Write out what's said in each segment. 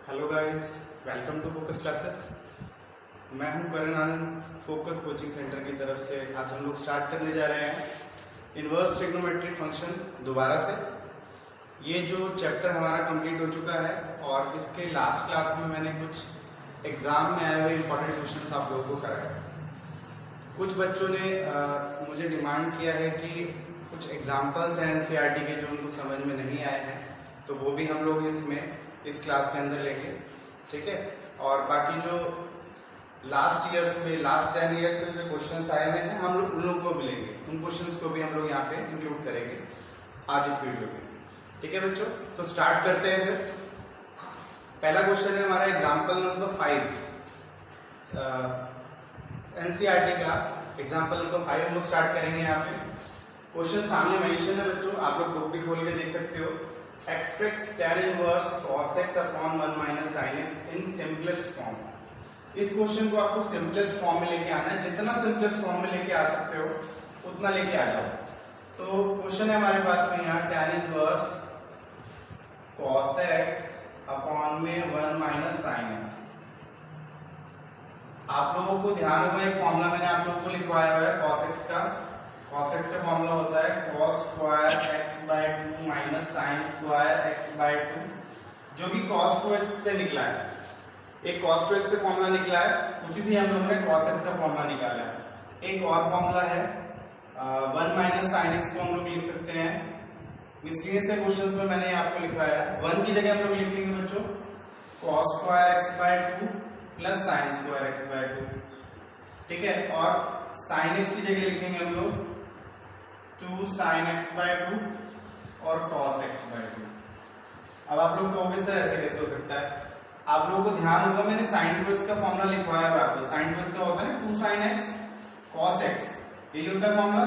Hello guys, welcome to focus classes. मैं हूं Karan Anand, focus coaching centre की तरफ से। आज हम लोग स्टार्ट करने जा रहे हैं इनवर्स ट्रिग्नोमेट्रिक फंक्शन दोबारा से। ये जो चैप्टर हमारा कंप्लीट हो चुका है और इसके लास्ट क्लास में मैंने कुछ एग्जाम में आए हुए इंपॉर्टेंट क्वेश्चंस आप लोगों को कराए। कुछ बच्चों ने मुझे डिमांड किया है कि कुछ एग्जाम्पल्स हैं एनसीईआरटी के जो उनको समझ में नहीं आए हैं, तो वो भी हम लोग इस क्लास के अंदर लेंगे, ठीक है। और बाकी जो लास्ट 10 ईयर्स में जो क्वेश्चंस आए हुए हैं हम लोग उन लोग को भी लेंगे, उन क्वेश्चंस को भी हम लोग यहाँ पे इंक्लूड करेंगे आज इस वीडियो में, ठीक है बच्चों। तो स्टार्ट करते हैं फिर। पहला क्वेश्चन है हमारा एग्जाम्पल नंबर 5, एनसीईआरटी का एग्जाम्पल नंबर 5 हम लोग स्टार्ट करेंगे। यहाँ पे क्वेश्चन सामने मेंशन है बच्चों, आप लोग बुक भी खोल के देख सकते हो। Express tan inverse cos x upon 1 minus sin x in simplest form. इस क्वेश्चन को आपको सिंपलेस्ट फॉर्म में लेके आना है, जितना सिंपलेस्ट फॉर्म में लेके आ सकते हो उतना लेके आ जाओ। तो क्वेश्चन है हमारे पास में यहाँ tan inverse cos x upon में 1 माइनस sin x। आप लोगों को ध्यान होगा एक फॉर्मूला मैंने आप लोगों को लिखवाया हुआ है cos x का फॉर्मूला होता है cos square x by 2 minus sin square x by 2, जो कि cos 2x से निकला है। एक cos 2x से फॉर्मूला निकला है, उसी से हम लोगों ने cos x का फॉर्मूला निकाला है। एक और फॉर्मूला है 1 माइनस sin x को हम लोग लिख सकते हैं। मिसलिनियस से क्वेश्चंस में मैंने आपको लिखवाया है 1 की जगह हम लोग लिख लेंगे बच्चों cos square x by 2 plus sin square x by 2, ठीक है। और sin x की जगह लिखेंगे हम लोग 2 sin x बाय 2 और cos x बाय 2। अब आप लोग कहोगे सर ऐसे कैसे हो सकता है? आप लोगों को ध्यान होगा मैंने sin 2x का फॉर्मूला लिखवाया है आपको। sin 2x का होता है ना 2 sin x cos x, यही होता है फॉर्मूला,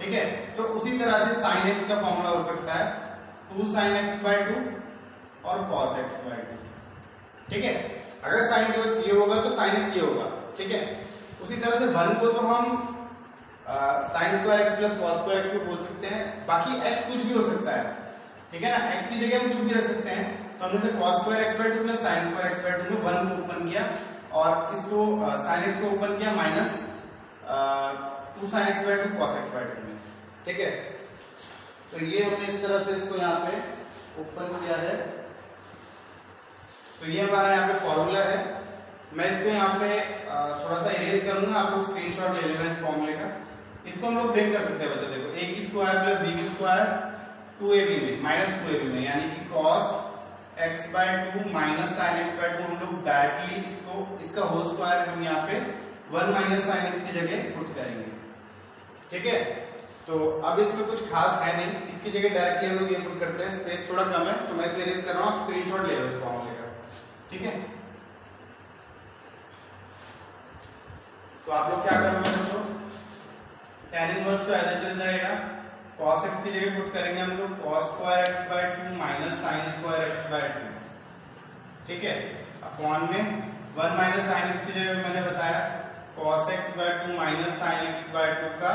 ठीक है। तो उसी तरह से sin x का फॉर्मूला हो सकता है 2 sin x बाय 2 और cos x बाय 2, ठीक है। अगर sin 2x ये होगा तो sin x ये होगा, ठीक है। उसी तरह से 1 को तो हम sin square x plus cos square x को बोल सकते हैं। बाकी x कुछ भी हो सकता है, ठीक है ना। x की जगह हम कुछ भी रख सकते हैं। तो हमने से cos square x by 2 plus sin square x by 2 में 1 को ओपन किया और इसको sin x को ओपन किया minus 2 sin x by 2 cos x by 2 में, ठीक है। तो ये हमने इस तरह से इसको यहाँ पे ओपन किया है। तो ये हमारा यहाँ पे फॉर्मूला है। मैं इसको यहाँ पे थोड़ा सा इरेज करूंगा, आप लोग स्क्रीनशॉट ले लेना इस फॉर्मूले का। इसको हम लोग ब्रेक कर सकते हैं बच्चों, देखो a की स्क्वायर प्लस b की स्क्वायर 2ab में माइनस 2ab में, यानी कि cos x by 2 minus sin x by 2 हम लोग डायरेक्टली इसका होल स्क्वायर हम यहाँ पे 1 माइनस sin x की जगह पुट करेंगे, ठीक है। तो अब इसमें कुछ खास है नहीं, इसकी जगह डायरेक्टली हम लोग ये पुट करते हैं। स्पेस थोड़ा कम है तो मैं इसे इरेज कर रहा हूँ, आप स्क्रीनशॉट ले लो इस फॉर्मूले का, ठीक है। तो आप लोग क्या करोगे बच्चों, tan इनवर्स तो ऐसे चल जाएगा, cos x की जगह पुट करेंगे हम लोग cos square x by 2 minus sin square x by 2, ठीक है। अपॉन में 1 माइनस sin x की जगह मैंने बताया cos x by 2 minus sin x by 2 का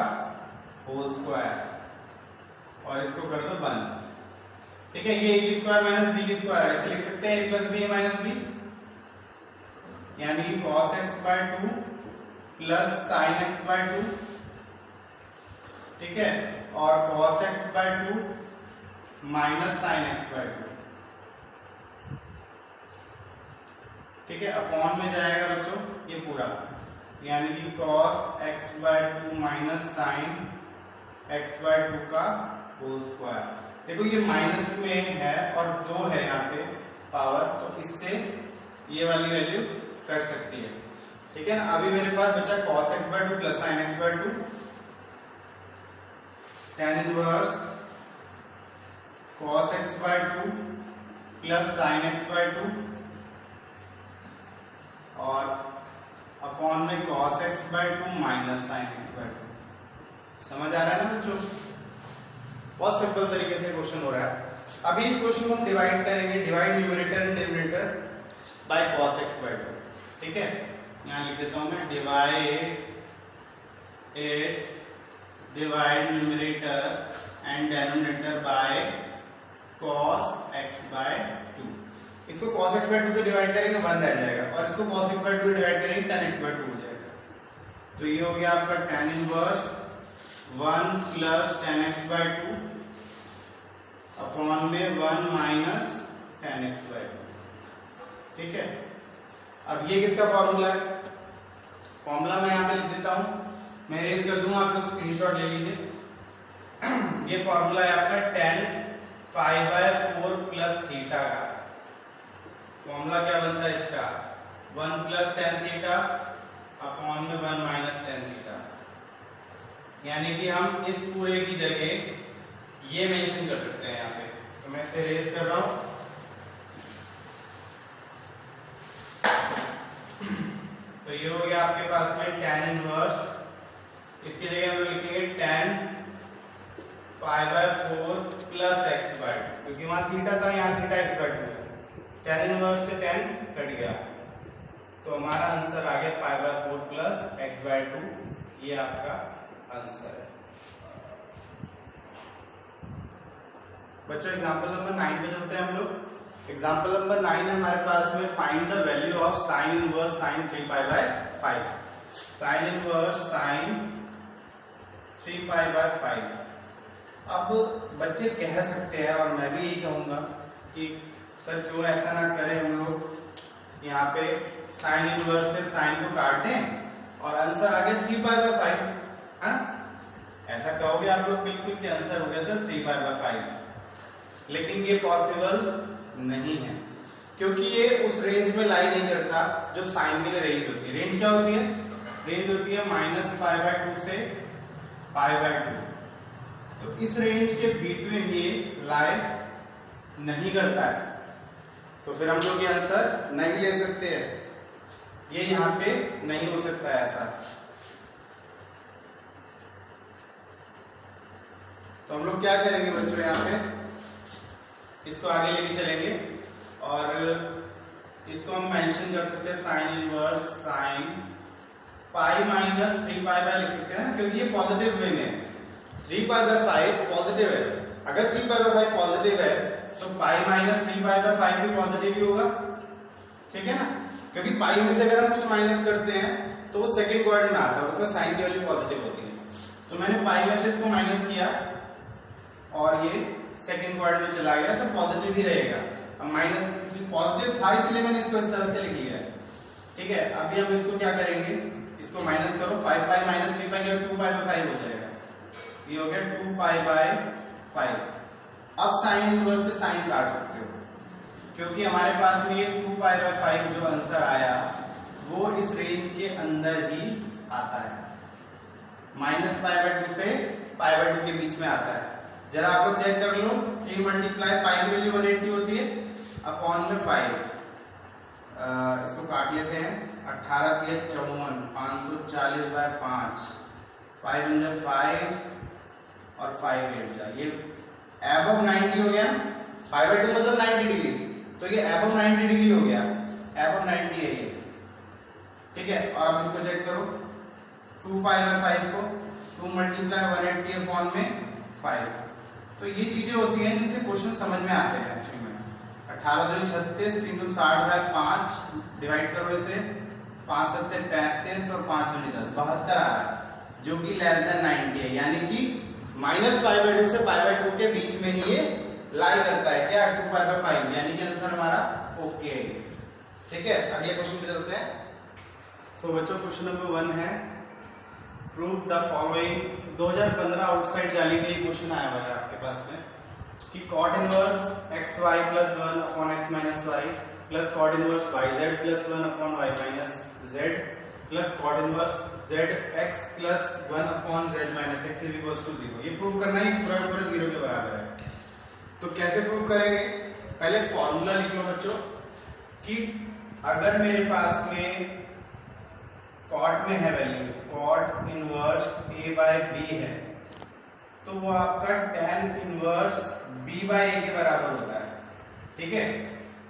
होल स्क्वायर, और इसको कर दो 1, ठीक है। ये a की स्क्वायर माइनस b की स्क्वायर ऐसे लिख सकते हैं a plus b minus b, यानी cos x by 2 plus sin x by 2, ठीक है। और cos x by 2 minus sin x by 2, ठीक है। अपॉन में जाएगा बच्चों ये पूरा, यानी कि cos x by 2 minus sin x by 2 का होल स्क्वायर। देखो ये माइनस में है और 2 है यहाँ पे पावर, तो इससे ये वाली वैल्यू कट सकती है, ठीक है ना। अभी मेरे पास बचा cos x by 2 plus sin x by 2, tan inverse cos x by 2 plus sin x by 2 और अपॉन में cos x by 2 minus sin x by 2। समझ आ रहा है ना बच्चों? बहुत सिंपल तरीके से क्वेश्चन हो रहा है। अभी इस क्वेश्चन को हम डिवाइड करेंगे, divide numerator and denominator by cos x by 2, ठीक है। यहाँ लिख देता हूं मैं divide numerator and denominator by cos x by 2। इसको cos x by 2 से डिवाइड करेंगे 1 रह जाएगा और इसको cos x by 2 से डिवाइड करेंगे tan x by 2 हो जाएगा। तो ये हो गया आपका tan inverse 1 plus tan x by 2 upon में 1 माइनस tan x by 2। ठीक है, अब ये किसका फॉर्मूला है? फॉर्मूला मैं यहाँ पे लिख देता हूँ, मैं रेज कर दूंगा, आप लोग स्क्रीनशॉट ले लीजिए। ये फॉर्मूला है आपका tan pi by 4 plus theta का। फॉर्मूला क्या बनता है इसका? 1 प्लस tan थीटा अपॉन में 1 माइनस tan थीटा। यानी कि हम इस पूरे की जगह ये मेंशन कर सकते हैं यहाँ पे। तो मैं इसे रेज कर रहा हूँ। तो ये हो गया आपके पास में tan इनवर्स, इसकी जगह हम लोग लिखेंगे tan pi by 4 plus x by 2, क्योंकि वहां थीटा था, यहाँ थीटा x बाय 2 है। tan इनवर्स से tan कट गया, तो हमारा आंसर आ गया pi by 4 plus x by 2। ये आपका आंसर है। बच्चों एग्जांपल नंबर 9 पे चलते हैं हम लोग। एग्जांपल नंबर 9 है हमारे पास में, find the value of sine inverse sine 3 pi bye 5। Sine inverse sine 3 pi bye 5। अब बच्चे कह सकते हैं और मैं भी यही कहूंगा कि सर क्यों ऐसा ना करें, हम लोग यहाँ पे साइन इनवर्स से साइन को काट दें और आंसर आ गया 3 पाई बाय 5, है ना? ऐसा कहोगे आप लोग बिल्कुल कि आंसर हो गया सर 3 पाई बाय 5, लेकिन ये पॉसिबल नहीं है, क्योंकि ये उस रेंज में लाई नहीं करता जो साइन के लिए रेंज होती है। रेंज क्या होती है? रेंज होती है माइनस पाई बाय 2 से पाई बाय 2। तो इस रेंज के बिटवीन ये लाई नहीं करता है, तो फिर हम लोग ये आंसर नहीं ले सकते हैं, ये यहाँ पे नहीं हो सकता है ऐसा। तो हम लोग क्या करेंगे बच्चों, यहाँ पे इसको आगे लेके चलेंगे और इसको हम मेंशन कर सकते हैं sine inverse sine pi minus 3 pi bye लिख सकते हैं ना, क्योंकि ये पॉजिटिव वे में है। 3 पाई बाय 5 पॉजिटिव है, अगर 3 पाई बाय 5 पॉजिटिव है तो पाई माइनस 3 पाई बाय 5 भी पॉजिटिव ही होगा। ठीक है ना, क्योंकि पाई में से अगर हम कुछ माइनस करते हैं तो वो सेकंड क्वाड्रेंट में आता है, उसमें साइन की वैल्यू पॉजिटिव होती है। तो मैंने पाई में से इसको माइनस किया और ये सेकंड क्वाड्रेंट में चला गया, तो पॉजिटिव ही रहेगा। अब माइनस पॉजिटिव था इसलिए मैंने इसको इस तरह से लिख लिया है। ठीक है, अभी हम इसको क्या करेंगे, इसको माइनस करो, 5 पाई माइनस 3 पाई का 2 पाई बाय 5 हो जाएगा। ये हो गया 2 पाई बाय 5। अब साइन इनवर्स से साइन काट सकते हो, क्योंकि हमारे पास में ये 2 पाई बाय 5 जो आंसर आया वो इस रेंज के अंदर ही आता है, माइनस पाई बाय 2 से पाई बाय 2 के बीच में आता है। जरा आपको चेक कर लो, 3 मल्टीप्लाई पाई की वैल्यू 180 होती है अपॉन में 5। इसको काट लेते हैं, 18 3 54, 540 बाय 5, 5 × 5 और 5 8 जा, ये एबव 90 हो गया। 5 बाय 2 मतलब 90 डिग्री, तो ये एबव 90 डिग्री हो गया, एबव 90 है ये। ठीक है, और अब इसको चेक करो, 2 पाई बाय 5 को 2 मल्टीप्लाई 180 अपॉन में 5। तो ये चीजें होती हैं जिनसे क्वेश्चन समझ में आते हैं एक्चुअली में। 18 दूनी 36, 3 दूनी 60 बाय 5 डिवाइड करो इसे, 5 7 35 और 5 दूनी 10, 72 आ रहा है, जो कि लेस देन 90 है। यानी कि माइनस पाई बाय 2 से पाई बाय 2 के बीच में ही ये लाई करता है क्या, 2 पाई बाय 5, यानी कि आंसर हमारा ओके है। ठीक है, अगले क्वेश्चन पे चलते हैं। तो बच्चों क्वेश्चन नंबर 1 है, प्रूव द फॉलोइंग। 2015 आउटसाइड जाली के लिए क्वेश्चन आया हुआ है आपके पास में कि cot inverse xy plus 1 upon x minus y plus cot inverse yz plus 1 upon y minus z plus cot inverse zx plus 1 upon z minus x is equals to 0। ये प्रूव करना ही पूरा पूरा 0 के बराबर है। तो कैसे प्रूव करेंगे, पहले फॉर्मूला लिख लो बच्चों कि अगर मेरे पास में cot में है value, cot inverse a by b है, तो वो आपका tan inverse b by a के बराबर होता है। ठीक है,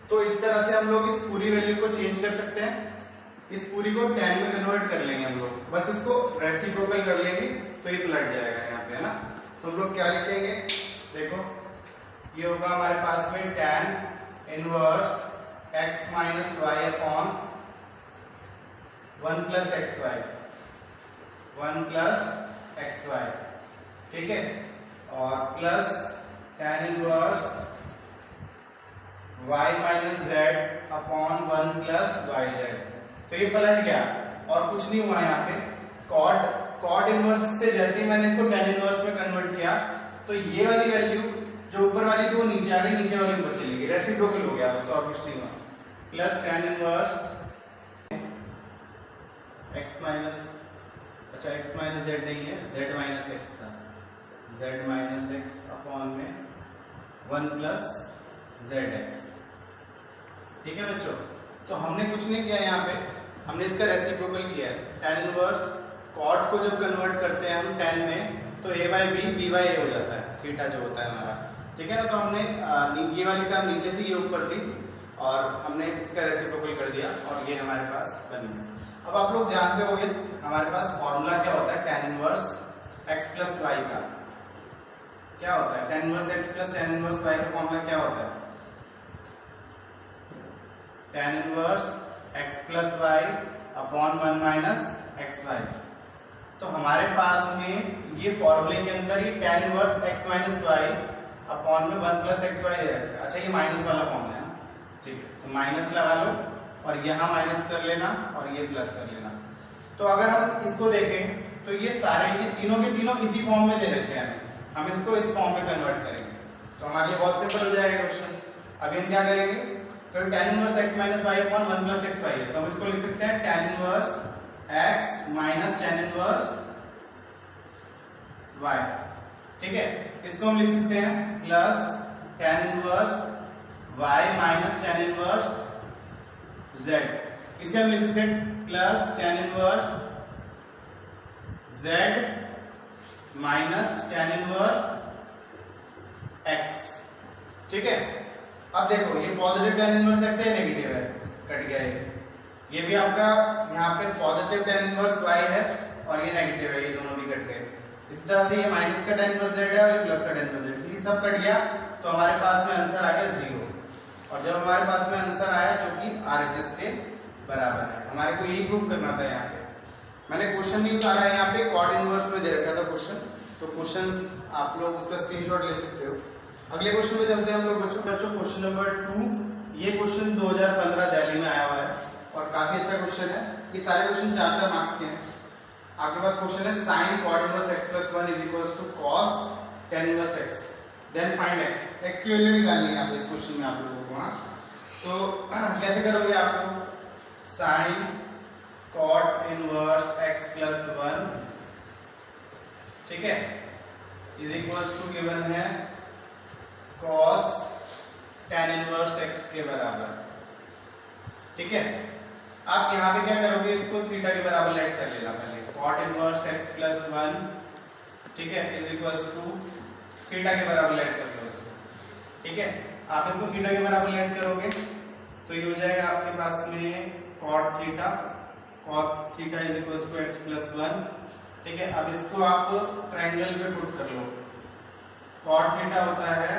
तो इस तरह से हम लोग इस पूरी वैल्यू को चेंज कर सकते हैं, इस पूरी को tan में कन्वर्ट कर लेंगे हम लोग, बस इसको रेसिप्रोकल कर लेंगे तो ये पलट जाएगा यहाँ पे, है ना। तो हम लोग क्या लिखेंगे, देखो ये होगा हमारे पास में tan inverse x minus y upon 1 plus x y, 1 plus x y, ठीक है, और plus tan inverse y minus z upon 1 plus y z. तो ये पलट गया और कुछ नहीं हुआ यहाँ पे। कॉट इनवर्स से जैसे ही मैंने इसको tan इनवर्स में कन्वर्ट किया तो ये वाली वैल्यू जो ऊपर वाली थी वो नीचे आ गई, नीचे वाली ऊपर चली गई, रेसिप्रोकल हो गया बस, और कुछ नहीं हुआ। Plus tan inverse x minus, अच्छा x माइनस z नहीं है, z माइनस x था, z माइनस x अपॉन में 1 प्लस zx, ठीक है बच्चों। तो हमने कुछ नहीं किया यहाँ पे, हमने इसका रेसिप्रोकल किया है। tan इनवर्स कॉट को जब कन्वर्ट करते हैं हम tan में तो a by B B by A हो जाता है, थीटा जो होता है हमारा, ठीक है ना। तो हमने ये वाली टर्म नीचे थी, ये ऊपर थी, और हमने इसका रेसिप्रोकल कर दिया और ये हमारे पास बन गया। अब आप लोग जानते होंगे हमारे पास फॉर्मूला क्या होता है tan inverse x plus y का, क्या होता है tan inverse x plus tan inverse y का फॉर्मूला क्या होता है, tan inverse x plus y upon 1 minus x y. तो हमारे पास में ये फॉर्मूले के अंदर ही tan inverse x minus y upon में 1 प्लस एक्स वाई दे रखा है। अच्छा ये माइनस वाला फॉर्मूला है, ठीक है, तो माइनस लगा लो और यहाँ माइनस कर लेना और ये प्लस कर लेना। तो अगर हम इसको देखें तो ये सारे ये तीनों के तीनों इसी फॉर्म में दे रखे हैं, हम इसको इस फॉर्म में कन्वर्ट करेंगे तो हमारे लिए बहुत सिंपल हो जाएगा क्वेश्चन। अभी हम क्या करेंगे, क्योंकि tan inverse x minus y upon 1 plus x y है तो हम इसको लिख सकते हैं tan inverse x minus tan inverse y, ठीक है। इसको हम लिख सकते हैं plus tan inverse y minus tan inverse z, इसे हम लिख सकते हैं plus tan inverse z minus tan inverse x, ठीक है। अब देखो ये पॉजिटिव tan इनवर्स x है, नेगेटिव है, कट गया ये भी आपका यहाँ पे पॉजिटिव tan इनवर्स y है और ये नेगेटिव है, ये दोनों भी कट गए। इसी तरह से ये माइनस का tan इनवर्स z है और ये प्लस का tan इनवर्स z, ये सब कट गया तो हमारे पास में आंसर आ गया 0। और जब हमारे पास में आंसर आया जो कि RHS के बराबर है, हमारे को यही प्रूव करना था। यहाँ पे मैंने क्वेश्चन नहीं उतारा है, यहाँ पे कॉट इनवर्स में दे रखा था क्वेश्चन, तो क्वेश्चन आप लोग उसका स्क्रीनशॉट ले सकते हो। अगले क्वेश्चन में चलते हैं हम लोग बच्चों। क्वेश्चन नंबर 2, ये क्वेश्चन 2015 दिल्ली में आया हुआ है और काफी अच्छा क्वेश्चन है। ये सारे क्वेश्चन 4-4 मार्क्स के हैं। आपके पास क्वेश्चन है sine cot inverse x plus 1 is equals to cos tan inverse x, then find x की वैल्यू निकालनी है आप इस क्वेश्चन में आप लोगों को। हाँ तो कैसे करोगे आप लोग, sine cot inverse x plus 1, ठीक है, इज इक्वल्स टू गिवन है कॉस tan इनवर्स x के बराबर, ठीक है। आप यहाँ पे क्या करोगे, इसको थीटा के बराबर लेट कर लेना पहले, कॉट इनवर्स x प्लस 1, ठीक है, इज इक्वल्स टू थीटा के बराबर लेट कर लो इसको, ठीक है। आप इसको थीटा के बराबर लेट करोगे तो ये हो जाएगा आपके पास में cot theta is equals to x plus 1, ठीक है। अब इसको आप ट्रायंगल पे पुट कर लो, कॉट थीटा होता है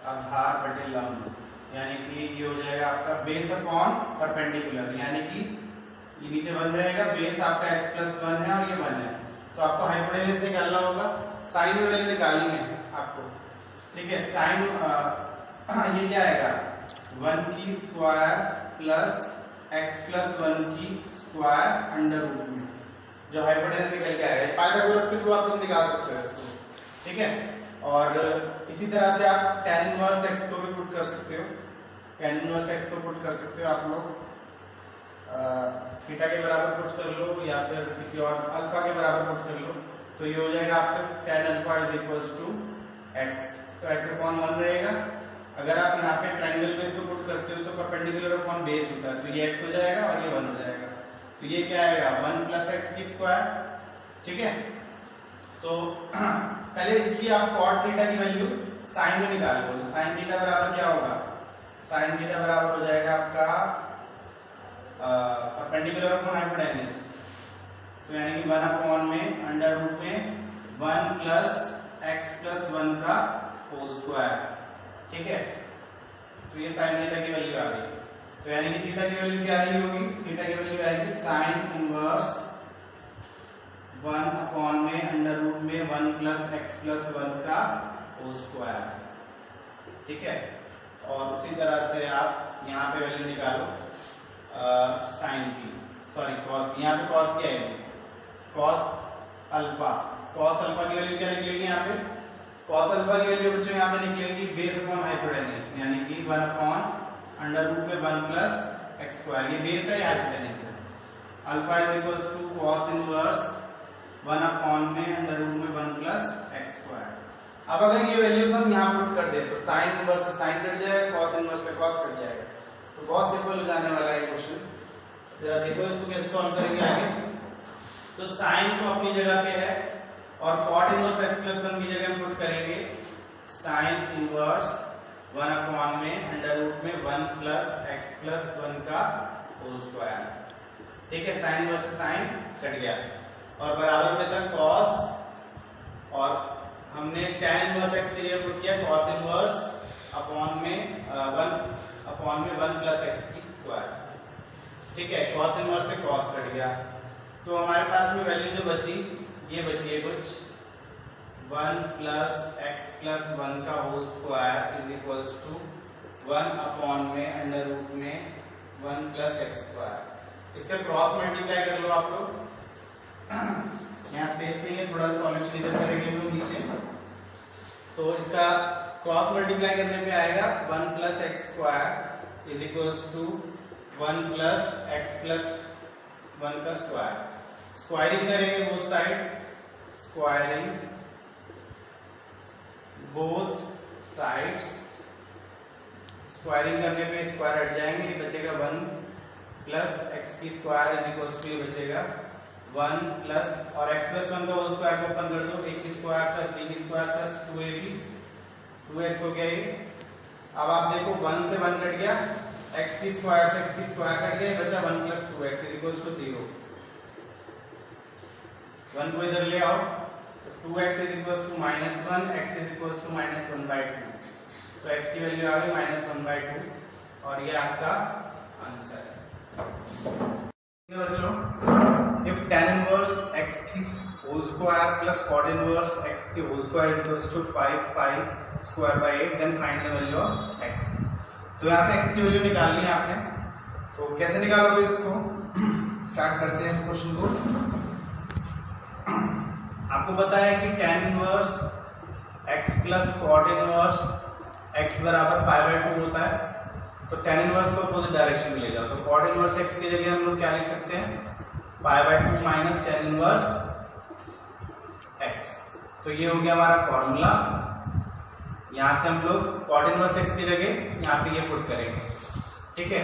आधार बटे लंब, यानी कि ये हो जाएगा आपका बेस अपॉन परपेंडिकुलर, यानी कि ये नीचे 1 रहेगा, बेस आपका x प्लस 1 है और ये 1 है, तो आपको हाइपोटेनस निकालना होगा, साइन में वैल्यू निकालनी है आपको, ठीक है। साइन ये क्या आएगा 1 की स्क्वायर प्लस x प्लस 1 की स्क्वायर अंडर रूट में, जो हाइपोटेनस निकल के आएगा। पाइथागोरस के थ्रू आप लोग निकाल सकते हो इसको, ठीक है। और इसी तरह से आप tan इनवर्स x को भी पुट कर सकते हो, tan इनवर्स x को पुट कर सकते हो आप लोग, थीटा के बराबर पुट कर लो या फिर किसी और अल्फा के बराबर पुट कर लो, तो ये हो जाएगा आपका tan alpha is equals to x, तो x अपॉन 1 रहेगा। अगर आप यहाँ पे ट्रायंगल पे इसको पुट करते हो तो परपेंडिकुलर अपॉन बेस होता है, तो ये x हो जाएगा और ये 1 हो जाएगा, तो ये क्या आएगा 1 प्लस x की स्क्वायर, ठीक है। तो पहले इसकी आप cot थीटा की वैल्यू साइन में निकाल लो, साइन थीटा बराबर क्या होगा, साइन थीटा बराबर हो जाएगा आपका परपेंडिकुलर अपॉन हाइपोटेनस, तो यानी कि 1 अपॉन में अंडर रूट में 1 प्लस x प्लस 1 का होल स्क्वायर, ठीक है। तो ये साइन थीटा की वैल्यू आ गई। तो यानी कि थीटा की वैल्यू क्या आ रही होगी, थीटा की वैल्यू आएगी साइन इनवर्स 1 अपॉन में अंडर रूट में 1 प्लस x प्लस 1 का होल स्क्वायर। ठीक है, और उसी तरह से आप यहाँ पे वैल्यू निकालो साइन की, सॉरी कॉस की। यहाँ पे कॉस क्या आएगी, कॉस अल्फा। कॉस अल्फा की वैल्यू क्या निकलेगी यहाँ पे, कॉस अल्फा की वैल्यू बच्चों यहाँ पे निकलेगी बेस अपॉन हाइपोटेन्यूज, यानी कि 1 अपॉन अंडर रूट में 1 प्लस एक्स स्क्वायर। ये बेस है, हाइपोटेन्यूज है। Alpha is equals to cos inverse 1 upon में अंडर रूट में 1 प्लस एक्स स्क्वायर। अब अगर ये वैल्यूज हम यहाँ पुट कर दे तो साइन इनवर्स से साइन कट जाएगा, कॉस इनवर्स से कॉस कट जाएगा, तो कॉस इक्वल हो जाने वाला है क्वेश्चन। जरा देखो इसको कैसे सॉल्व करेंगे आगे। तो साइन तो अपनी जगह पे है और कॉट इनवर्स x प्लस 1 की जगह पुट करेंगे साइन इनवर्स 1 अपॉन में अंडर रूट में 1 प्लस x प्लस 1 का होल स्क्वायर। ठीक है, साइन इनवर्स से साइन कट गया और बराबर में था कॉस, और हमने tan इनवर्स x की जगह पुट किया कॉस इनवर्स अपॉन में 1 प्लस x की स्क्वायर। ठीक है, कॉस इनवर्स से कॉस कट गया, तो हमारे पास में वैल्यू जो बची ये बची है कुछ 1 प्लस x प्लस 1 का whole square is equals to 1 upon में अंडर रूट में 1 प्लस एक्स स्क्वायर। इसका क्रॉस मल्टीप्लाई कर लो आप लोग, यहाँ स्पेस नहीं है, थोड़ा सॉल्यूशन इधर करेंगे हम नीचे। तो इसका क्रॉस मल्टीप्लाई करने पे आएगा 1 plus x square is equals to 1 plus x plus 1 का स्क्वायर। स्क्वायरिंग करेंगे both side, squaring both sides. Squaring करने पे स्क्वायर हट जाएंगे, ये बचेगा 1 प्लस एक्स की स्क्वायर इज इक्वल्स टू ये बचेगा 1 प्लस और x प्लस 1 का होल स्क्वायर को ओपन कर दो, a की स्क्वायर प्लस b की स्क्वायर प्लस 2ab 2x हो गया ये। अब आप देखो 1 से 1 कट गया, x की स्क्वायर से x की स्क्वायर कट गया, बचा 1 plus 2x is equals to 0। 1 को इधर ले आओ तो 2x is equals to -1, x is equals to -1/2, तो x की वैल्यू आ गई -1/2 और ये आपका आंसर है। बच्चों, if tan inverse x की whole square plus cot inverse x की whole square equals to 5 pi square by 8 then find the value of x। तो यहाँ पे x की वैल्यू निकालनी है आपने, तो कैसे निकालोगे इसको, स्टार्ट करते हैं इस क्वेश्चन को। आपको पता है कि tan inverse x plus cot inverse x बराबर π/2 होता है, तो tan इनवर्स को अपोजिट डायरेक्शन में ले जाओ, तो cot इनवर्स x की जगह हम लोग क्या लिख सकते हैं, π/2 माइनस tan इनवर्स x। तो ये हो गया हमारा फॉर्मूला। यहाँ से हम लोग cot इनवर्स x की जगह यहाँ पे ये पुट करेंगे। ठीक है,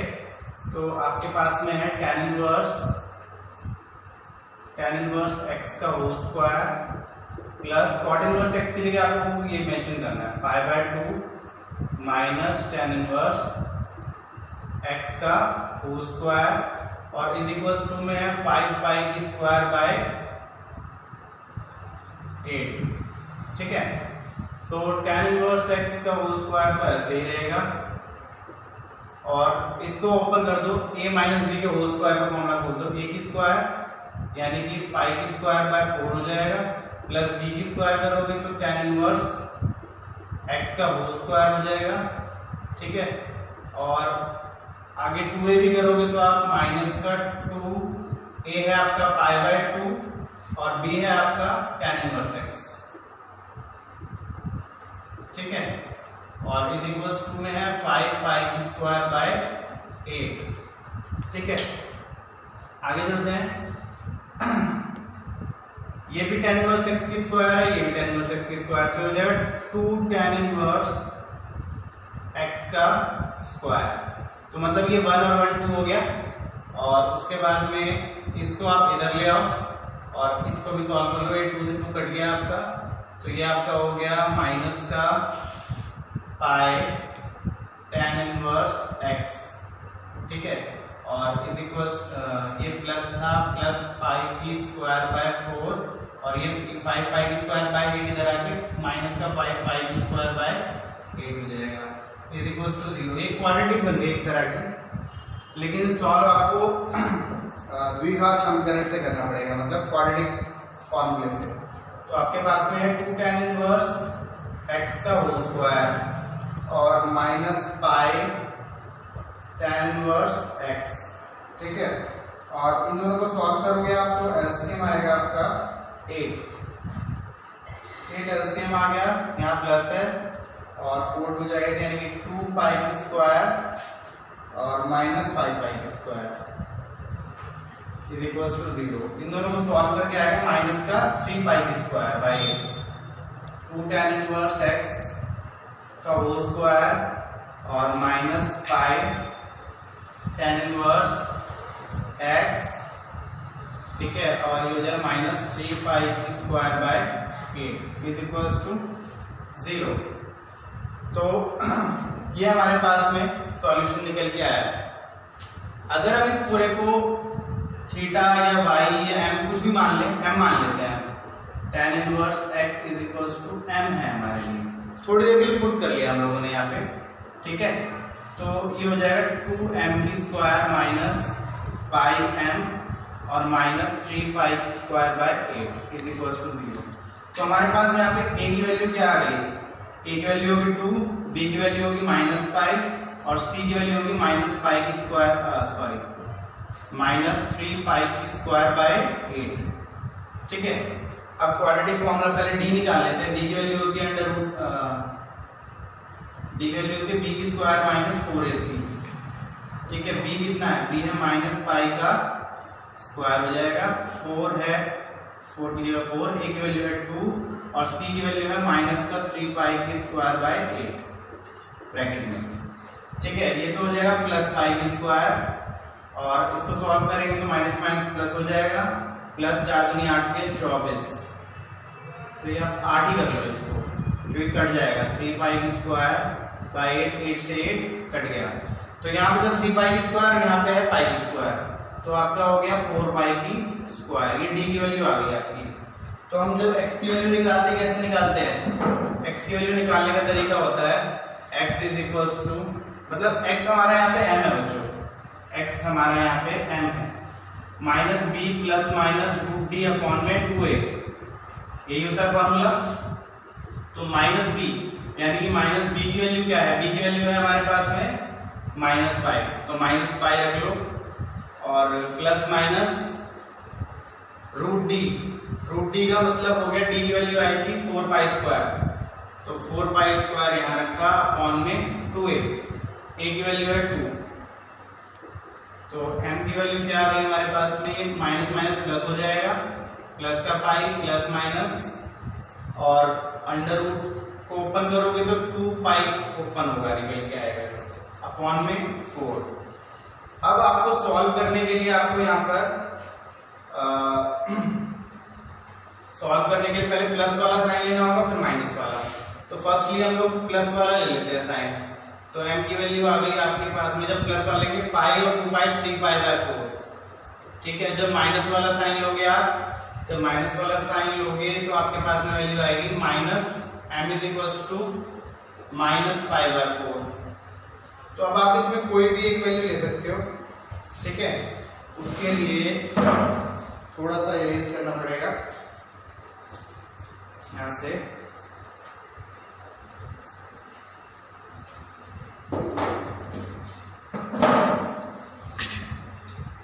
तो आपके पास में है tan इनवर्स x का whole square plus cot inverse x की जगह आपको ये मेंशन करना है π/2 माइनस tan इनवर्स x का होल स्क्वायर और इज इक्वल्स टू में है 5 pi की स्क्वायर बाय 8। ठीक है, तो tan इनवर्स x का होल स्क्वायर तो ऐसे ही रहेगा और इसको ओपन कर दो, a माइनस b के होल स्क्वायर का फॉर्मूला खोल दो, a की स्क्वायर यानी कि पाई की स्क्वायर बाय 4 हो जाएगा प्लस b की स्क्वायर करोगे तो tan इनवर्स x का होल स्क्वायर हो जाएगा। ठीक है, और आगे 2a भी करोगे तो आप माइनस का 2, a है आपका π/2 और b है आपका tan इनवर्स x। ठीक है, और इज इक्वल्स टू में है 5 pi की स्क्वायर बाय 8। ठीक है, आगे चलते हैं। ये भी tan इनवर्स x की स्क्वायर है, ये भी tan इनवर्स x की स्क्वायर, तो हो जाएगा 2 tan इनवर्स x का स्क्वायर। तो मतलब ये 1 और 1 2 हो गया और उसके बाद में इसको आप इधर ले आओ और इसको भी सॉल्व कर लो, ये 2 से 2 कट गया आपका, तो ये आपका हो गया माइनस का पाई tan इनवर्स x। ठीक है, और इज इक्वल्स ये प्लस था प्लस 5 की स्क्वायर बाय 4 और ये 5 पाई की स्क्वायर बाय 8 इधर आके माइनस का 5 पाई की स्क्वायर बाय 8 हो जाएगा। Is equal to 0। एक क्वाड्रेटिक बन गई एक तरह की, लेकिन सॉल्व आपको द्विघात समीकरण से करना पड़ेगा, मतलब क्वाड्रेटिक फॉर्मूले से। तो आपके पास में है 2 tan इनवर्स x का होल स्क्वायर और minus pi tan inverse x, ठीक है। और इन दोनों को सॉल्व करोगे आप तो एलसीएम आएगा आपका 8 एलसीएम आ गया, यहाँ प्लस है और 4 टू जाएगा, यानी कि 2 पाई की स्क्वायर और माइनस 5 पाई की स्क्वायर इज इक्वल टू 0। इन दोनों को सॉल्व करके आएगा माइनस का 3 पाई की square by 2 tan inverse x का होल स्क्वायर और minus pi tan inverse x, ठीक है। और ये हो जाएगा माइनस 3 पाई की square by 8 is equal to 0। तो ये हमारे पास में सॉल्यूशन निकल के आया है। अगर हम इस पूरे को थीटा या y या m कुछ भी मान लें, m मान लेते हैं, tan inverse x is equal to m है हमारे लिए। थोड़ी देर के लिए पुट कर लिया हम लोगों ने यहाँ पे, ठीक है। तो ये हो जाएगा 2m की स्क्वायर माइनस पाई m और माइनस 3 पाई की square by 8 is equal to 0। तो हमारे पास यहाँ पे a की वैल्यू क्या आ गई, a की वैल्यू होगी 2, b की वैल्यू होगी माइनस पाई और c की वैल्यू होगी माइनस पाई की स्क्वायर माइनस 3 पाई की स्क्वायर बाय 8, ठीक है। अब क्वाड्रेटिक फॉर्मूला पहले d निकाल लेते हैं। d की वैल्यू होती है अंडर रूट d की वैल्यू होती है b की स्क्वायर माइनस 4ac, ठीक है। b कितना है, b है माइनस पाई का स्क्वायर हो जाएगा, 4 है 4 की जगह 4, a की वैल्यू है 2 और c की वैल्यू है माइनस का 3 पाई की स्क्वायर बाय 8 ब्रैकेट में, ठीक है। ये तो हो जाएगा प्लस पाई की स्क्वायर और इसको सॉल्व करेंगे तो माइनस माइनस प्लस हो जाएगा, प्लस 4 दूनी 8 के 24, तो ये आप 8 ही कर लो इसको, क्योंकि कट जाएगा 3 पाई की स्क्वायर बाय 8 से 8 कट गया। तो यहाँ पे जब 3 पाई की स्क्वायर, यहाँ पे है पाई की स्क्वायर, तो आपका हो गया 4 पाई की स्क्वायर। ये d की वैल्यू आ गई आपकी। तो हम जब x की वैल्यू निकालते हैं, कैसे निकालते हैं, x की वैल्यू निकालने का तरीका होता है x इज इक्वल्स टू, मतलब x हमारा यहाँ पे m है बच्चों, x हमारा यहाँ पे m है, minus b plus minus root D upon में 2a, यही होता है फॉर्मूला। तो माइनस b यानी कि माइनस b की वैल्यू क्या है, b की वैल्यू है हमारे पास में माइनस पाई, तो माइनस पाई रख लो और प्लस माइनस रूट डी का मतलब हो गया d की वैल्यू आई थी 4 पाई स्क्वायर, तो 4 पाई स्क्वायर यहाँ रखा अपॉन में 2a, a की वैल्यू है 2, तो m की वैल्यू क्या आ गई हमारे पास में, माइनस माइनस प्लस हो जाएगा, प्लस का पाई प्लस माइनस और अंडर रूट को ओपन करोगे तो 2 पाई ओपन होगा, निकल के आएगा अपॉन में 4। अब आपको सॉल्व करने के लिए आपको यहाँ पर सॉल्व करने के लिए पहले प्लस वाला साइन लेना होगा, फिर माइनस वाला। तो फर्स्टली हम लोग प्लस वाला ले लेते हैं साइन। तो m की वैल्यू आ गई आपके पास में, जब प्लस वाला लेंगे पाई और 2 पाई 3 पाई बाय 4, ठीक है। जब माइनस वाला साइन लोगे आप, जब माइनस वाला साइन लोगे तो आपके पास में वैल्यू आएगी minus m is equals to minus pi by 4। तो अब आप इसमें कोई भी एक वैल्यू ले सकते हो, ठीक है। उसके लिए थोड़ा सा इरेज करना पड़ेगा यहाँ से,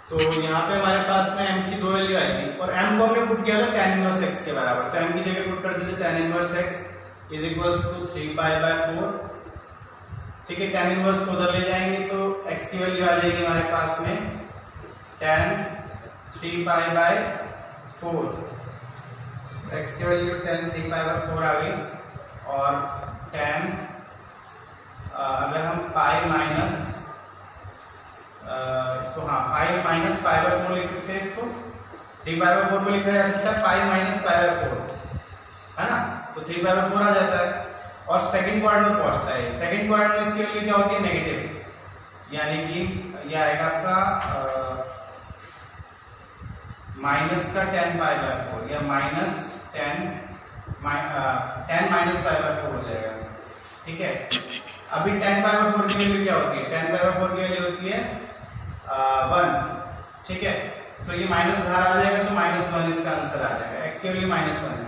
तो यहाँ पे हमारे पास में m की 2 वैल्यू आएगी और m को हमने पुट किया था tan इनवर्स x के बराबर, तो m की जगह पुट कर देते tan inverse x is equals to 3 pi by 4, ठीक है। tan इनवर्स को उधर ले जाएंगे तो x की वैल्यू आ जाएगी हमारे पास में tan 3 पाई बाय 4, x की वैल्यू tan 3 पाई बाय 4 आ गई और tan अगर हम पाई माइनस तो हाँ पाई माइनस पाई बाय 4 लिख सकते हैं इसको, 3 पाई बाय 4 को लिखा जा सकता है पाई माइनस पाई बाय 4, है ना। तो 3 पाई बाय 4 आ जाता है और सेकंड क्वाड्रेंट में पहुंचता है। सेकंड क्वाड्रेंट में इसकी वैल्यू क्या होती है, नेगेटिव, यानी कि यह आएगा आपका माइनस का tan पाई बाय 4 या minus tan minus pi by 4 हो जाएगा, ठीक है। अभी tan पाई बाय 4 की वैल्यू क्या होती है? tan पाई बाय 4 की वैल्यू होती है 1, ठीक है। तो ये माइनस बाहर आ जाएगा तो -1 इसका आंसर आ जाएगा, x की वैल्यू -1 है।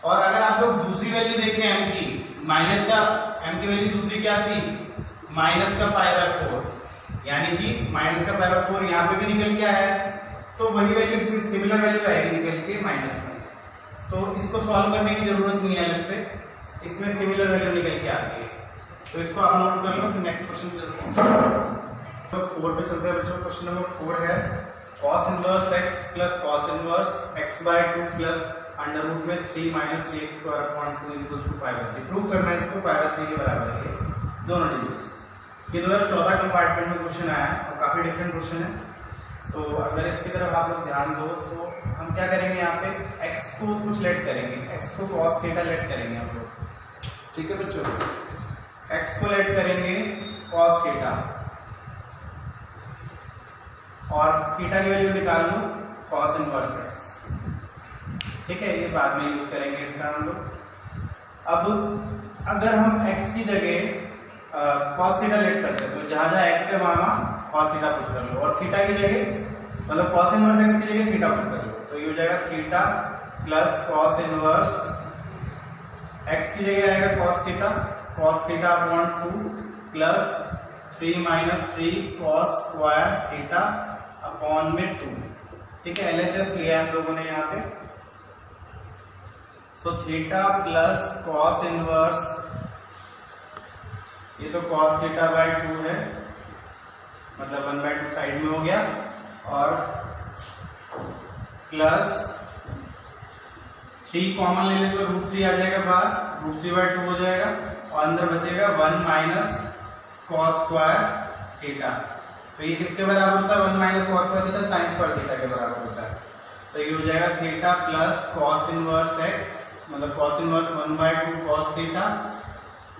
और अगर आप लोग दूसरी वैल्यू देखें m की, माइनस का m की वैल्यू दूसरी क्या थी? माइनस का पाई बाय 4, यानी कि माइनस का पाई बाय 4 यहाँ पे भी निकल के आया है, तो वही वैल्यू सिमिलर वैल्यू आएगी निकल के -1। तो इसको सॉल्व करने की जरूरत नहीं है अलग से, इसमें सिमिलर वैल्यू निकल के आती है। तो इसको आप नोट कर लो, फिर नेक्स्ट क्वेश्चन चलते हैं। तो 4 पे चलते हैं बच्चों। क्वेश्चन नंबर 4 है cos inverse x plus cos inverse x by 2 plus under root में 3 minus 3x square upon 2 equals to pi by 3। Prove करना है इसको, पाई बाय 3 के बराबर है ये दोनों डिजिट्स। ये 2014 कंपार्टमेंट में क्वेश्चन आया है और काफी डिफरेंट क्वेश्चन है। तो अगर इसकी तरफ आप लोग ध्यान दो तो हम क्या करेंगे, यहाँ पे x को कुछ लेट करेंगे, x को cos थीटा लेट करेंगे हम लोग, ठीक है बच्चों। x को लेट करेंगे cos थीटा और थीटा की वैल्यू निकाल लो cos इनवर्स x, ठीक है। ये बाद में यूज करेंगे इसका हम लोग। अब अगर हम x की जगह cos थीटा लेट करते हैं तो जहां जहां x है वहां cos थीटा पुट कर लो, और थीटा की जगह मतलब cos इनवर्स x की जगह थीटा पुट कर लो, तो ये हो जाएगा थीटा प्लस cos इनवर्स x की जगह आएगा cos theta upon 2 plus 3 minus 3 cos square theta upon में 2, ठीक है। LHS लिया है हम लोगों ने यहाँ पे। So theta plus cos inverse, ये तो cos थीटा बाय 2 है, मतलब 1/2 साइड में हो गया, और प्लस 3 कॉमन ले ले तो √3 आ जाएगा बाहर, √3/2 हो जाएगा, और अंदर बचेगा 1 माइनस cos स्क्वायर थीटा। तो ये किसके बराबर होता है? 1 minus cos square theta sin square theta के बराबर होता है। तो ये हो जाएगा थीटा प्लस cos इनवर्स x, मतलब cos इनवर्स 1/2 cos थीटा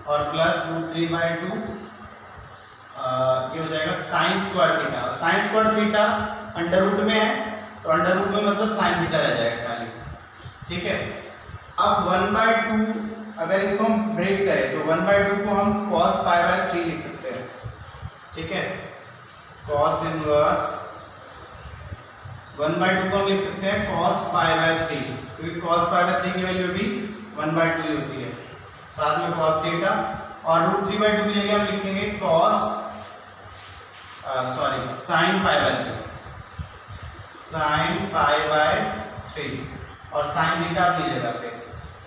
और प्लस √3/2, ये हो जाएगा sin square theta. sin square theta under root में है तो अंडर रूट में मतलब sin थीटा रह जाएगा खाली, ठीक है। अब 1/2 अगर इसको हम ब्रेक करें तो 1/2 को हम cos पाई बाय 3 लिख सकते हैं, ठीक है। cos इनवर्स 1/2 को हम लिख सकते हैं cos पाई बाय 3, क्योंकि cos पाई बाय 3 की वैल्यू भी 1/2 ही होती है, साथ में cos थीटा, और √3/2 की जगह हम लिखेंगे sin pi by 3, sin pi by 3 और sin थीटा अपनी जगह पे।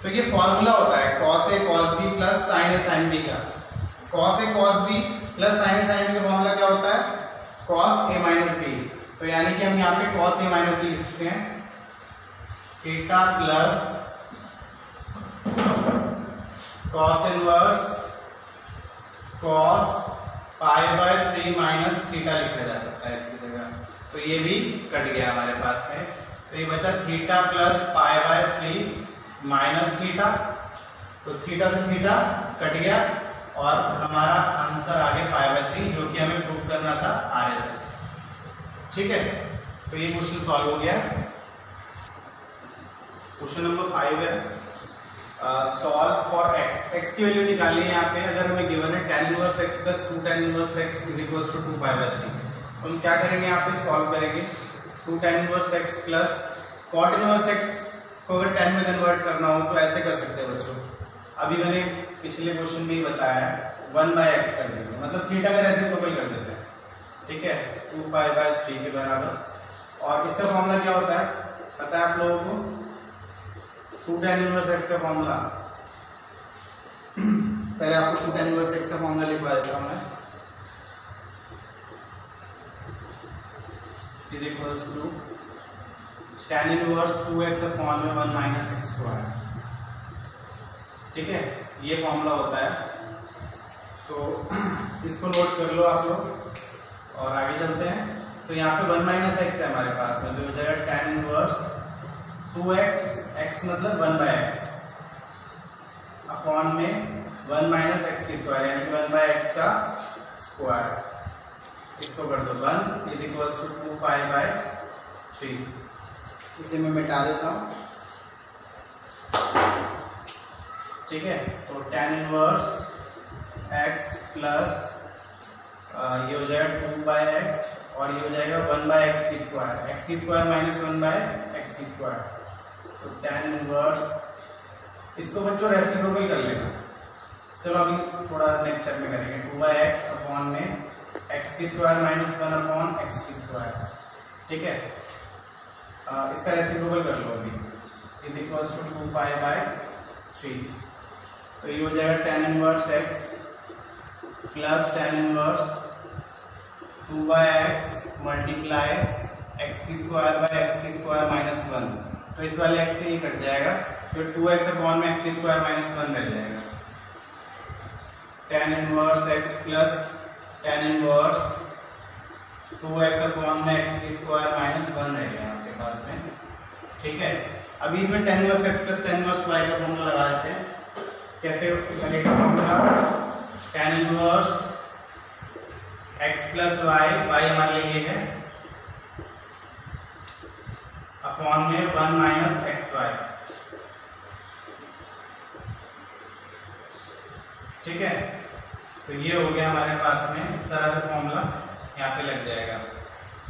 तो ये फॉर्मूला होता है cos a cos b plus sin a sin b का। cos a cos b plus sin a sin b का फॉर्मूला क्या होता है? cos a minus b। तो यानी कि हम यहाँ पे cos a माइनस b लिख सकते हैं, theta plus cos inverse cos pi by 3 minus theta लिखा जा सकता है इसकी जगह। तो ये भी कट गया हमारे पास में, तो ये बचा theta plus pi by 3 minus theta, तो थीटा से थीटा कट गया और हमारा आंसर आ गया पाई बाय 3, जो कि हमें प्रूफ करना था RHS, ठीक है। तो ये क्वेश्चन सॉल्व हो गया। क्वेश्चन नंबर 5 है सॉल्व फॉर x की वैल्यू निकालनी है। यहाँ पे अगर हमें गिवन है tan inverse x plus 2 tan inverse x is equals to 2 pi by 3, तो हम क्या करेंगे यहाँ पे सॉल्व करेंगे। 2 tan inverse x plus cot inverse x को अगर tan में कन्वर्ट करना हो तो ऐसे कर सकते हैं बच्चों, अभी मैंने पिछले क्वेश्चन में ही बताया 1/x कर देंगे, मतलब थीटा का रेसिप्रोकल कर देते हैं, ठीक है, 2 पाई बाय 3 के बराबर। और इसका फॉर्मूला क्या होता है पता है आप लोगों को? 2 tan इनवर्स x का फॉर्मूला, पहले आपको 2 tan इनवर्स x का फॉर्मूला लिखवा देता हूं मैं, is equals to tan inverse 2x upon में 1 माइनस x स्क्वायर, ठीक है, ये फॉर्मूला होता है। तो इसको नोट कर लो आप लोग और आगे चलते हैं। तो यहाँ पे 1 माइनस x है हमारे पास में, तो हो जाएगा tan इनवर्स 2x, x मतलब 1/x अपॉन में 1 माइनस x की स्क्वायर, यानी कि 1/x का स्क्वायर, इसको कर दो 1 is equals to 2 pi by 3। इसे मैं मिटा देता हूँ, ठीक है। तो tan इनवर्स x प्लस ये हो जाएगा 2/x और ये हो जाएगा 1/x की स्क्वायर, x की स्क्वायर माइनस 1/x की स्क्वायर। तो tan इनवर्स, इसको बच्चों रेसिप्रोकल कर लेना। चलो अभी थोड़ा नेक्स्ट स्टेप में करेंगे। 2/x अपॉन में x की स्क्वायर माइनस 1/x की स्क्वायर, ठीक है। इसका रेसिप्रोकल कर लो अभी, इज इक्वल्स टू 2π/3। तो ये हो जाएगा tan inverse x plus tan inverse 2/x multiply x की स्क्वायर बाय x की स्क्वायर माइनस 1। तो इस वाले x से ये कट जाएगा, तो 2x अपॉन में x की स्क्वायर माइनस 1 रह जाएगा। tan inverse x plus tan inverse 2x upon में x की स्क्वायर माइनस 1 रह गया आपके पास में, ठीक है। अभी इसमें tan inverse x plus tan inverse y का फॉर्मूला लगा देते हैं। कैसे लगेगा formula? tan inverse x plus y हमारे लिए है अपॉन में 1 माइनस xy, ठीक है। तो ये हो गया हमारे पास में, इस तरह से फॉर्मूला यहाँ पे लग जाएगा।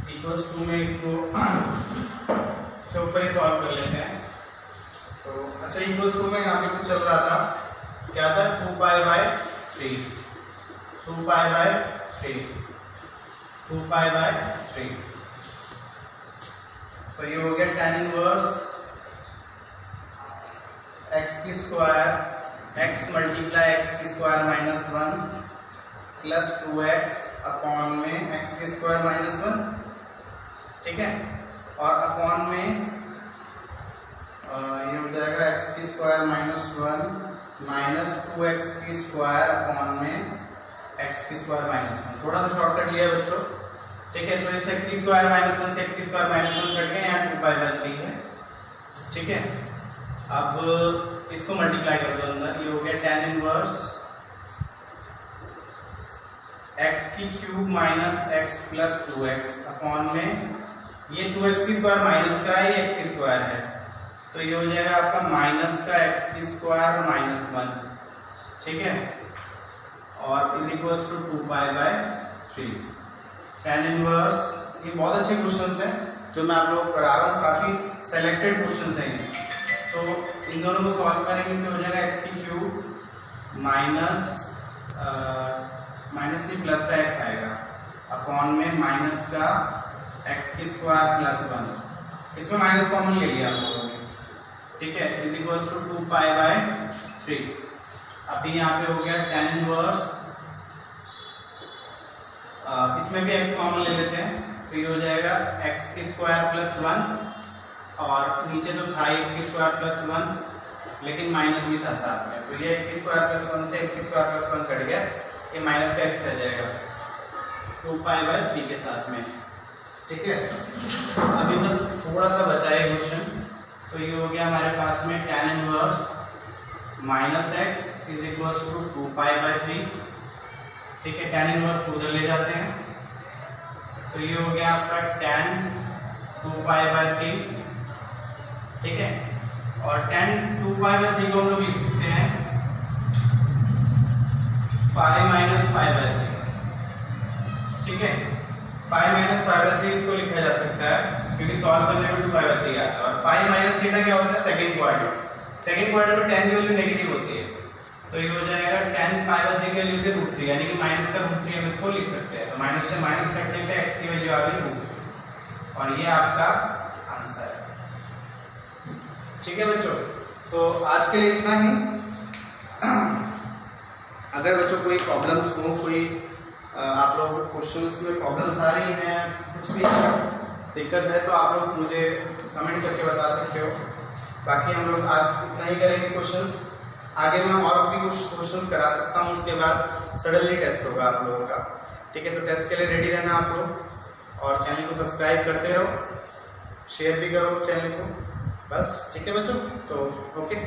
इक्वल्स टू में इसको से ऊपर ही सॉल्व कर लेते हैं। तो अच्छा, इक्वल्स टू में यहाँ पे कुछ चल रहा था, क्या था? 2π/3 तो ये हो गया tan इनवर्स x की स्क्वायर x मल्टीप्लाई x की square minus 1 plus 2x upon में x की स्क्वायर माइनस 1, ठीक है। और अपॉन में ये हो जाएगा x की स्क्वायर माइनस 1 माइनस 2x की स्क्वायर अपॉन में x की स्क्वायर माइनस 1। थोड़ा सा शॉर्टकट लिया है बच्चों, ठीक है। सो इस x की स्क्वायर माइनस 1 से x की स्क्वायर माइनस 1 कट गए, यहाँ 2π/3 है, ठीक है। अब इसको मल्टीप्लाई कर दो अंदर, ये हो गया tan इनवर्स x की cube minus x plus 2x upon में ये 2x की स्क्वायर माइनस का है, ये x की स्क्वायर है, तो ये हो जाएगा आपका माइनस का x की स्क्वायर माइनस 1, ठीक है। और is equals to 2π/3। tan inverse, ये बहुत अच्छे क्वेश्चंस हैं जो मैं आप लोगों को करा रहा हूँ, काफी सेलेक्टेड क्वेश्चंस हैं। तो इन दोनों को सॉल्व करेंगे तो हो जाएगा x की क्यूब माइनस से प्लस का x आएगा अपॉन में माइनस का x की स्क्वायर प्लस 1, इसमें माइनस कॉमन ले लिया हम लोगों ने, ठीक है। Is equals to 2π/3। अभी यहाँ पे हो गया tan इनवर्स, इसमें भी x कॉमन ले लेते हैं, तो ये हो जाएगा x की स्क्वायर प्लस 1 और नीचे तो था x की स्क्वायर प्लस 1 लेकिन माइनस भी था साथ में, तो ये x की स्क्वायर प्लस 1 से x की स्क्वायर प्लस 1 कट गया, ये माइनस का x रह जाएगा 2π/3 के साथ में, ठीक है। अभी बस थोड़ा सा बचा है क्वेश्चन, तो ये हो गया हमारे पास में tan inverse minus x is equals to 2π/3, ठीक है। tan इनवर्स को उधर ले जाते हैं, तो ये हो गया आपका tan 2π/3, ठीक है। और tan 2π/3 को हम लोग लिख सकते हैं पाई माइनस π/3, ठीक है। पाई माइनस π/3 इसको लिखा जा सकता है क्योंकि सॉल्व करने में 2π/3 आता है। और पाई माइनस थीटा क्या होता है? सेकंड क्वाड्रेंट में tan की वैल्यू नेगेटिव होती है, तो ये हो जाएगा tan π/3 की वैल्यू √3, यानी कि माइनस का √3 हम इसको लिख सकते हैं। तो माइनस से माइनस कटने पे x की वैल्यू आ गई √3 और ये आपका आंसर है, ठीक है बच्चों। तो आज के लिए इतना ही। अगर बच्चों कोई प्रॉब्लम्स हो, कोई आप लोग क्वेश्चंस में प्रॉब्लम्स आ रही हैं, कुछ भी दिक्कत है, तो आप लोग मुझे कमेंट करके बता सकते हो। बाकी हम लोग आज इतना ही करेंगे क्वेश्चंस, आगे मैं और भी कुछ क्वेश्चंस करा सकता हूँ, उसके बाद सडनली टेस्ट होगा आप लोगों का, ठीक है। तो टेस्ट के लिए रेडी रहना आप लोग, और चैनल को सब्सक्राइब करते रहो, शेयर भी करो चैनल को, बस ठीक है बच्चों। तो ओके।